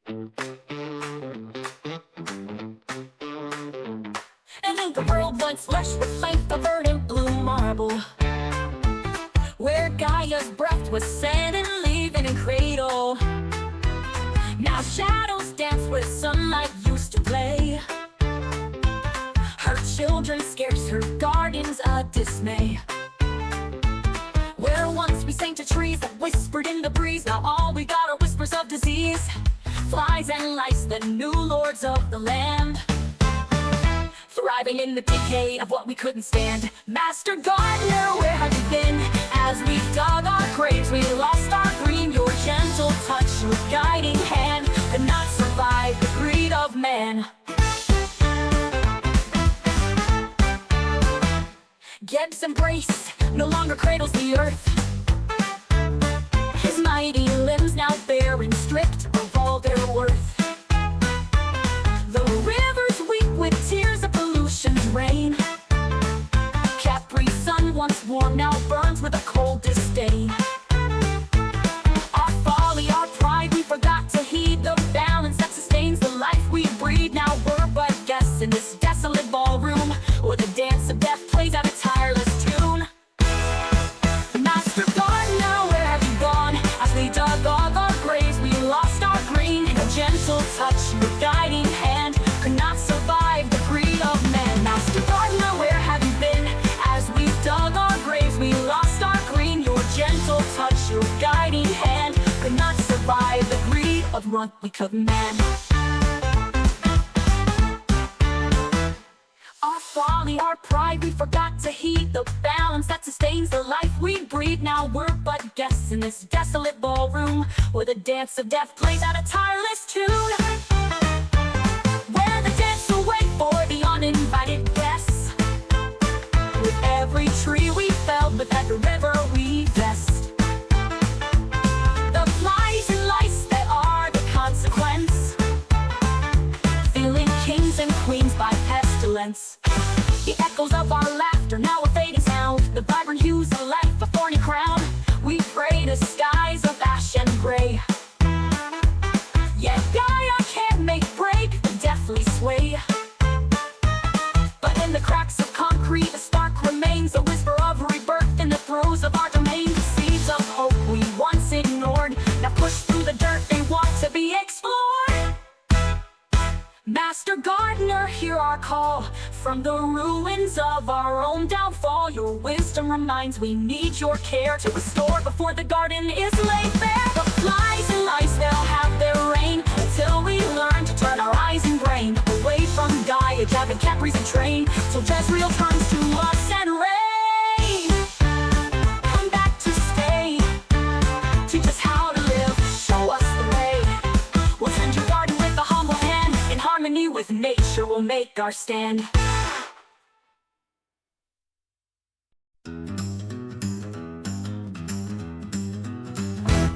And in the world once lush with life, the verdant blue marble, where Gaia's breath was set and leaving in cradle. Now shadows dance where sunlight used to play. Her children scarce, her gardens a dismay. Where once we sang to trees that whispered in the breeze, now all we got are whispers of disease. Flies and lice, the new lords of the land, thriving in the decay of what we couldn't stand. Master gardener, where have you been? As we dug our graves, we lost our green. Your gentle touch, your guiding hand, could not survive the greed of man. Geb's embrace no longer cradles the earth. His mighty limbs now barren, stripped of all their worth. The rivers weep with tears of pollution's rain. Capri sun, once warm, now burns with a cold disdain. Our folly, our pride, we forgot to heed the balance that sustains the life we breed. Now we're but guests in this desolate ballroom, where the dance of death plays out a tireless tune. Master gardener, where have you gone? As we dug all our graves, we lost our green. Your gentle touch, your guiding hand, could not survive the greed of man. Master gardener, where have you been? As we dug our graves, we lost our green. Your gentle touch, your guiding hand, could not survive the greed of what we could man. Our folly, our pride, we forgot to heed the balance that sustains the life we breed. Now we're but guests in this desolate ballroom, where the dance of death plays out a tireless tune. Where the dance will wait for the uninvited guests. With every tree we felled, with every river we vest. The flies and lice that are the consequence, filling kings and queens by pestilence. The echoes of our laughter, now a fading sound. The vibrant hues of life, a thorny crown. We pray to skies of ash and gray. Yet Gaia can't make break the deathly sway. But in the cracks of concrete, a spark remains, a whisper of rebirth in the throes of our domain. The seeds of hope we once ignored, now pushed through the dirt, they want to be explored. Master gardener, hear our call from the ruins of our own downfall. Your wisdom reminds we need your care to restore before the garden is laid bare. The flies and lice, they'll have their reign until we learn to turn our eyes and brain away from Gaia, Jab and Capri's and train, till Jezreel turns to us and rain. Come back to stay, teach us how to live, show us the way. We'll tend your garden with a humble hand, in harmony with nature we'll make our stand.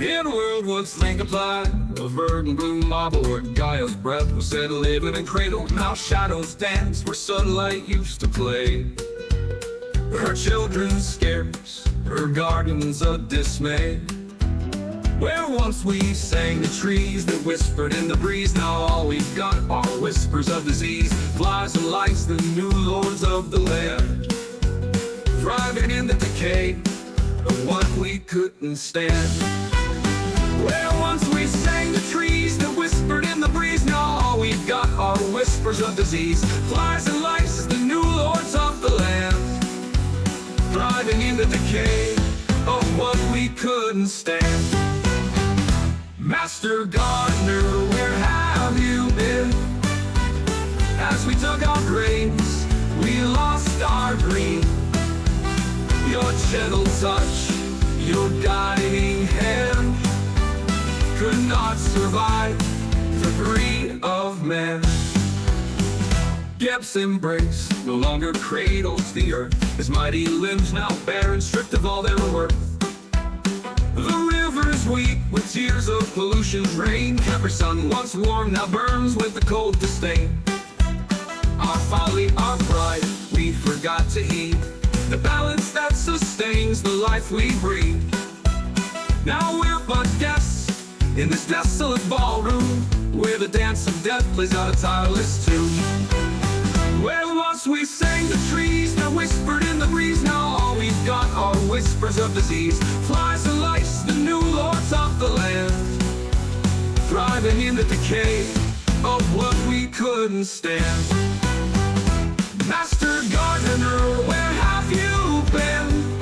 In a world once linked-applied, a verdant blue marble, where Gaia's breath was said to live in a cradle. Now shadows dance where sunlight used to play. Her children scarce, her gardens a dismay. Where once we sang to trees that whispered in the breeze, now all we've got are whispers of disease. Flies and lice, the new lords of the land, thriving in the decay of what we couldn't stand. Where once we sang to trees that whispered in the breeze, now all we've got are whispers of disease. Flies and lice, the new lords of the land, thriving in the decay of what we couldn't stand. Master gardener, where have you been? As we dug our graves, we lost our green. Your gentle touch, your guiding hand, could not survive the greed of man. Geb's embrace no longer cradles the earth. His mighty limbs now barren, stripped of all their worth. The rivers weep with tears of pollution's rain. Capri sun, once warm, now burns with the cold disdain. Our folly, our pride, we forgot to heed the balance that sustains the life we breathe. Now we're but guests In this desolate ballroom, where the dance of death plays out a tireless tune. Where once we sang the trees, now whispered in the breeze. Now all we've got are whispers of disease. Flies and lice, the new lords of the land, thriving in the decay of what we couldn't stand. Master gardener, where have you been?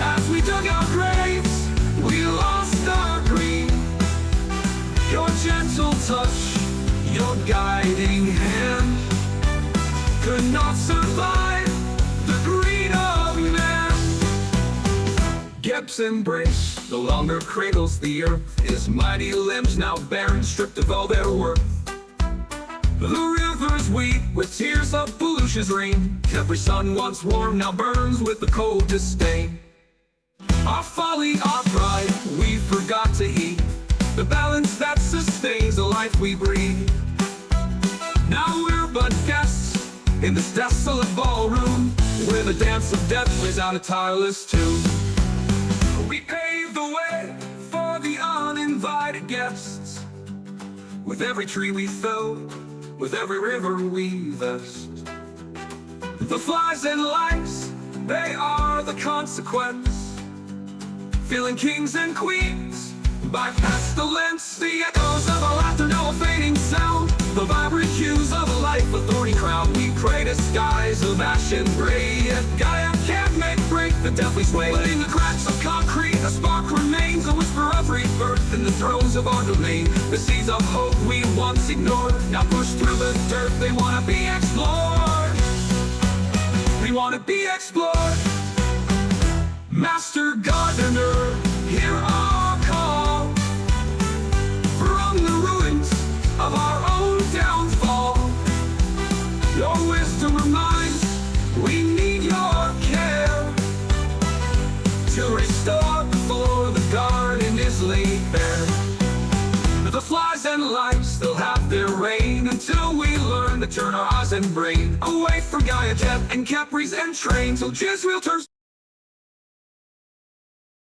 As we dug our graves, we lost our green. Your gentle touch, your guiding hand, could not survive the greed of man. Geb's embrace no longer cradles the earth, his mighty limbs now barren, stripped of all their worth. The rivers weep with tears of pollution's rain. Every sun once warm now burns with the cold disdain. Our folly, our pride, we forgot to heed the balance that sustains the life we breathe. Now we're but guests in this desolate ballroom, where the dance of death plays out a tireless tune. We pave the way for the uninvited guests, with every tree we fell, with every river we vest. The flies and lice, they are the consequence, filling kings and queens by pestilence. The echoes of our laughter know a fading sound, the vibrant hues of a life, a thorny crown. We pray to skies of ash and gray, yet Gaia can't break the deathly sway. But in the cracks of concrete, a spark remains, a whisper of rebirth in the throes of our domain. The seeds of hope we once ignored, now pushed through the dirt. They wanna be explored, we wanna be explored. Master gardener, hear our call from the ruins of our own downfall. Your wisdom reminds we need your care to restore before the garden is laid bare. The flies and lice, they'll have their reign until we learn to turn our eyes and brain away from Gaia, Jet, and Capri's entrain, till Jezreel turns